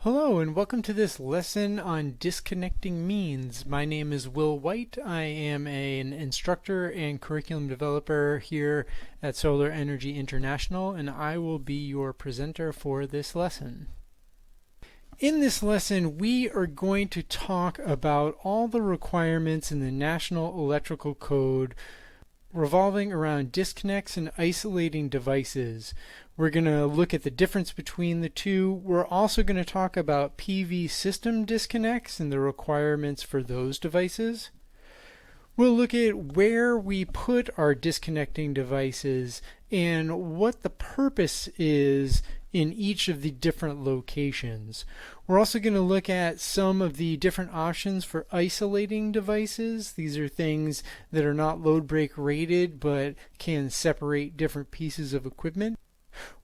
Hello and welcome to this lesson on disconnecting means. My name is Will White. I am an instructor and curriculum developer here at Solar Energy International, and I will be your presenter for this lesson. In this lesson, we are going to talk about all the requirements in the National Electrical Code revolving around disconnects and isolating devices. We're going to look at the difference between the two. We're also going to talk about PV system disconnects and the requirements for those devices. We'll look at where we put our disconnecting devices and what the purpose is in each of the different locations. We're also going to look at some of the different options for isolating devices. These are things that are not load break rated but can separate different pieces of equipment.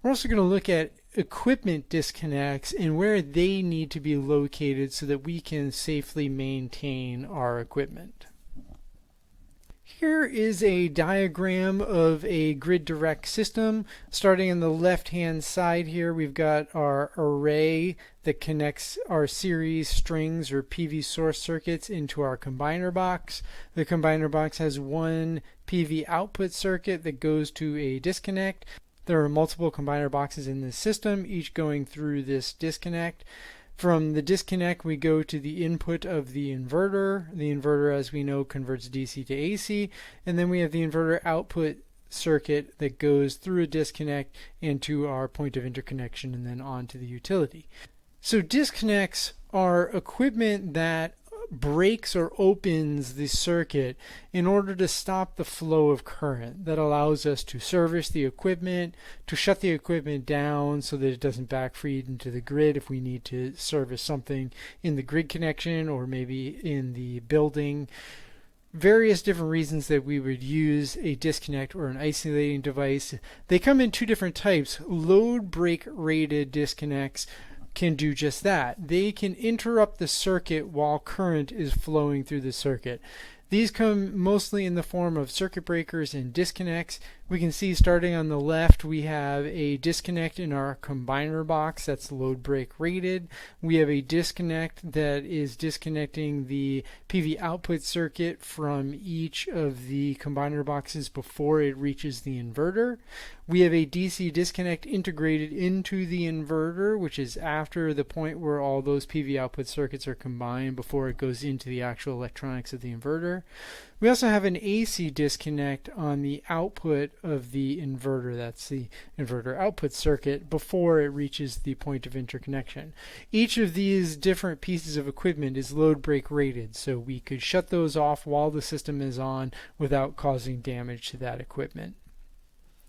We're also going to look at equipment disconnects and where they need to be located so that we can safely maintain our equipment. Here is a diagram of a grid direct system. Starting on the left hand side here, we've got our array that connects our series strings or PV source circuits into our combiner box. The combiner box has one PV output circuit that goes to a disconnect. There are multiple combiner boxes in this system, each going through this disconnect. From the disconnect, we go to the input of the inverter. The inverter, as we know, converts DC to AC. And then we have the inverter output circuit that goes through a disconnect and to our point of interconnection and then on to the utility. So disconnects are equipment that breaks or opens the circuit in order to stop the flow of current. That allows us to service the equipment, to shut the equipment down so that it doesn't backfeed into the grid if we need to service something in the grid connection or maybe in the building. Various different reasons that we would use a disconnect or an isolating device. They come in two different types. Load break rated disconnects can do just that. They can interrupt the circuit while current is flowing through the circuit. These come mostly in the form of circuit breakers and disconnects. We can see starting on the left we have a disconnect in our combiner box that's load break rated. We have a disconnect that is disconnecting the PV output circuit from each of the combiner boxes before it reaches the inverter. We have a DC disconnect integrated into the inverter, which is after the point where all those PV output circuits are combined before it goes into the actual electronics of the inverter. We also have an AC disconnect on the output of the inverter. That's the inverter output circuit before it reaches the point of interconnection. Each of these different pieces of equipment is load break rated, so we could shut those off while the system is on without causing damage to that equipment.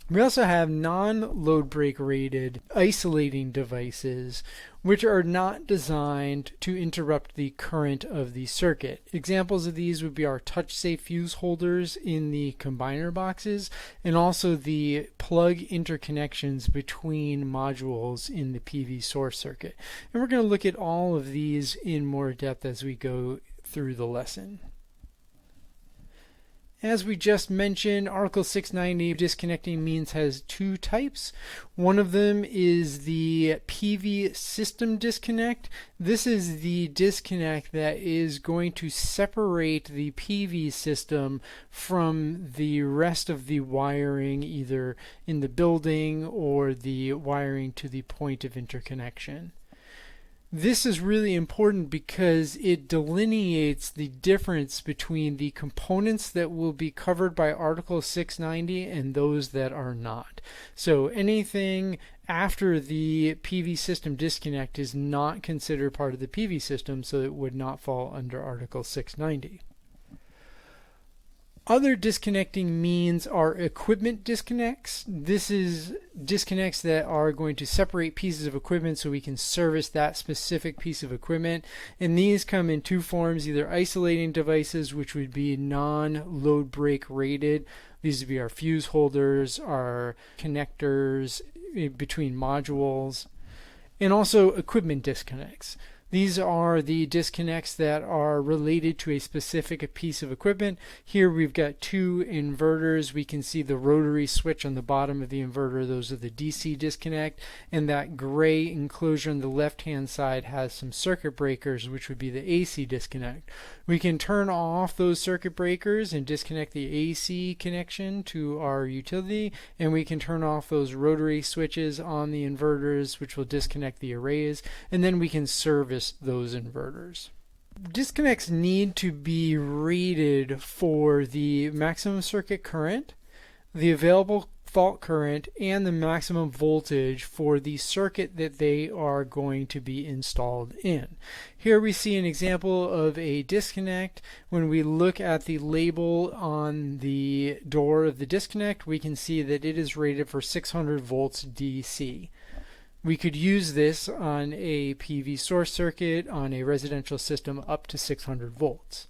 We also have non-load break rated isolating devices which are not designed to interrupt the current of the circuit. Examples of these would be our touch-safe fuse holders in the combiner boxes and also the plug interconnections between modules in the PV source circuit. And we're going to look at all of these in more depth as we go through the lesson. As we just mentioned, Article 690 disconnecting means has two types. One of them is the PV system disconnect. This is the disconnect that is going to separate the PV system from the rest of the wiring, either in the building or the wiring to the point of interconnection. This is really important because it delineates the difference between the components that will be covered by Article 690 and those that are not. So anything after the PV system disconnect is not considered part of the PV system, so it would not fall under Article 690. Other disconnecting means are equipment disconnects. This is disconnects that are going to separate pieces of equipment so we can service that specific piece of equipment. And these come in two forms, either isolating devices, which would be non-load break rated. These would be our fuse holders, our connectors between modules, and also equipment disconnects. These are the disconnects that are related to a specific piece of equipment. Here we've got two inverters. We can see the rotary switch on the bottom of the inverter. Those are the DC disconnect. And that gray enclosure on the left-hand side has some circuit breakers, which would be the AC disconnect. We can turn off those circuit breakers and disconnect the AC connection to our utility, and we can turn off those rotary switches on the inverters, which will disconnect the arrays, and then we can service those inverters. Disconnects need to be rated for the maximum circuit current, the available fault current, and the maximum voltage for the circuit that they are going to be installed in. Here we see an example of a disconnect. When we look at the label on the door of the disconnect, we can see that it is rated for 600 volts DC. We could use this on a PV source circuit on a residential system up to 600 volts.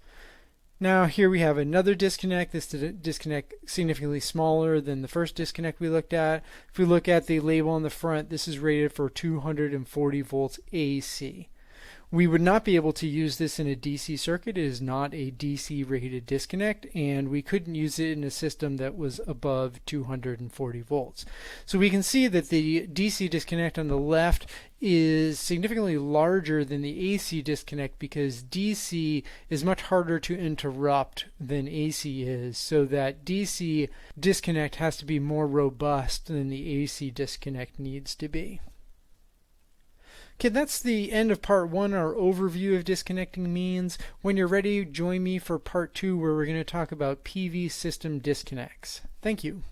Now here we have another disconnect. This disconnect significantly smaller than the first disconnect we looked at. If we look at the label on the front, this is rated for 240 volts AC. We would not be able to use this in a DC circuit. It is not a DC rated disconnect, and we couldn't use it in a system that was above 240 volts. So we can see that the DC disconnect on the left is significantly larger than the AC disconnect because DC is much harder to interrupt than AC is, so that DC disconnect has to be more robust than the AC disconnect needs to be. Okay, that's the end of part 1, our overview of disconnecting means. When you're ready, join me for part 2 where we're going to talk about PV system disconnects. Thank you.